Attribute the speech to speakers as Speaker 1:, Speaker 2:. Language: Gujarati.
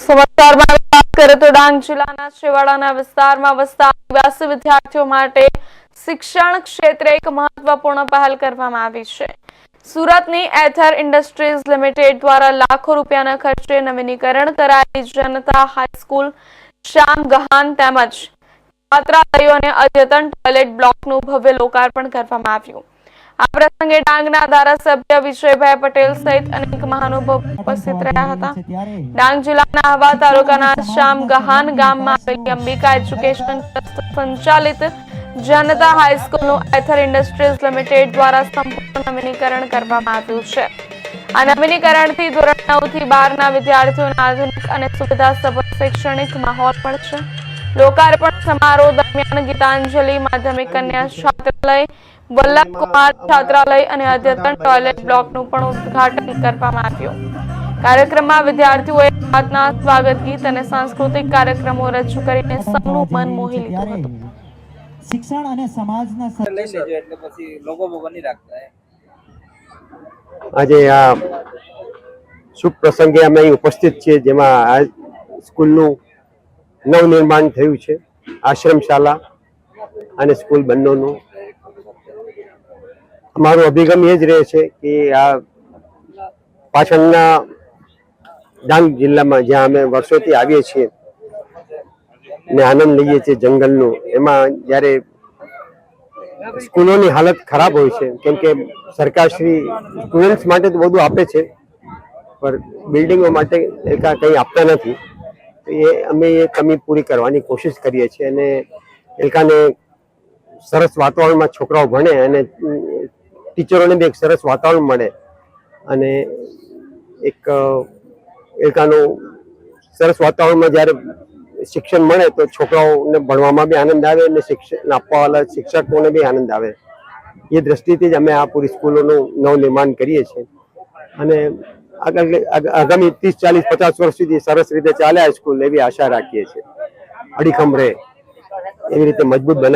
Speaker 1: સમાચારમાં વાત કરીએ તો ડાંગ જિલ્લાના છેવાડાના વિસ્તારમાં વસતા આદિવાસી વિદ્યાર્થીઓ માટે શિક્ષણ ક્ષેત્રે એક મહત્વપૂર્ણ પહેલ કરવામાં આવી છે। સુરતની એથર ઇન્ડસ્ટ્રીઝ લિમિટેડ દ્વારા લાખો રૂપિયાના ખર્ચે નવીનીકરણ કરાયેલી જનતા હાઈસ્કૂલ શામગહાન તેમજ છાત્રાલયો અને અદ્યતન ટોયલેટ બ્લોકનું ભવ્ય લોકાર્પણ કરવામાં આવ્યું। આ પ્રસંગે ડાંગના ધારાસભ્ય વિજયભાઈ પટેલ સહિત અનેક મહાનુભાવો ઉપસ્થિત રહ્યા હતા। ડાંગ જિલ્લાના આહવા તાલુકાના શામગહાન ગામમાં આવેલી અંબિકા એજ્યુકેશન ટ્રસ્ટ સંચાલિત જનતા હાઈસ્કૂલનું એથર ઇન્ડસ્ટ્રીઝ લિમિટેડ દ્વારા સંપૂર્ણ નવીનીકરણ કરવામાં આવ્યું છે। આ નવીનીકરણથી ધોરણ 9 થી 12 ના વિદ્યાર્થીઓને આધુનિક અને સુવિધાસભર શૈક્ષણિક માહોલ મળશે। લોકાર્પણ સમારોહ દરમિયાન ગીતાંજલિ માધ્યમિક કન્યા છાત્રાલય, વલ્લભ કુમાર છાત્રાલય અને અદ્યતન ટોયલેટ બ્લોકનું પણ ઉદ્ઘાટન કરવામાં આવ્યું। કાર્યક્રમમાં વિદ્યાર્થીઓએ ભારતના સ્વાગત ગીત અને સાંસ્કૃતિક કાર્યક્રમો રજૂ કરીને સૌનું મન મોહી લીધું હતું।
Speaker 2: શિક્ષણ અને સમાજના
Speaker 3: આજે આ શુભ પ્રસંગે અમે અહીં ઉપસ્થિત છીએ, જેમાં આ સ્કૂલનું નવનિર્માણ થયું છે। આશ્રમ શાળા અને સ્કૂલ બંનેનું અમારો અભિગમ એ જ રહે છે કે આ પાછળના ડાંગ જિલ્લામાં જ્યાં અમે વર્ષોથી આવીએ છીએ ને આનંદ લઈએ છીએ જંગલનું, એમાં જ્યારે સ્કૂલોની હાલત ખરાબ હોય છે, કેમ કે સરકારશ્રી સ્ટુડન્ટ્સ માટે તો બધું આપે છે પણ બિલ્ડિંગો માટે કંઈ આપતા નથી। અમે એ કમી પૂરી કરવાની કોશિશ કરીએ છીએ અને એ લોકોને સરસ વાતાવરણમાં છોકરાઓ ભણે અને ટીચરોને બી એક સરસ વાતાવરણ મળે અને એક એ લોકોનું સરસ વાતાવરણમાં જ્યારે શિક્ષણ મળે તો છોકરાઓને ભણવામાં બી આનંદ આવે અને શિક્ષણ આપવાવાળા શિક્ષકોને બી આનંદ આવે। એ દ્રષ્ટિથી જ અમે આ પૂરી સ્કૂલોનું નવનિર્માણ કરીએ છીએ અને આગામી 30, 40, 50 વર્ષ સુધી સરસ રીતે ચાલે આ સ્કૂલ, એવી આશા રાખીએ છીએ। અડીખમ રહે એવી રીતે મજબૂત બનાવી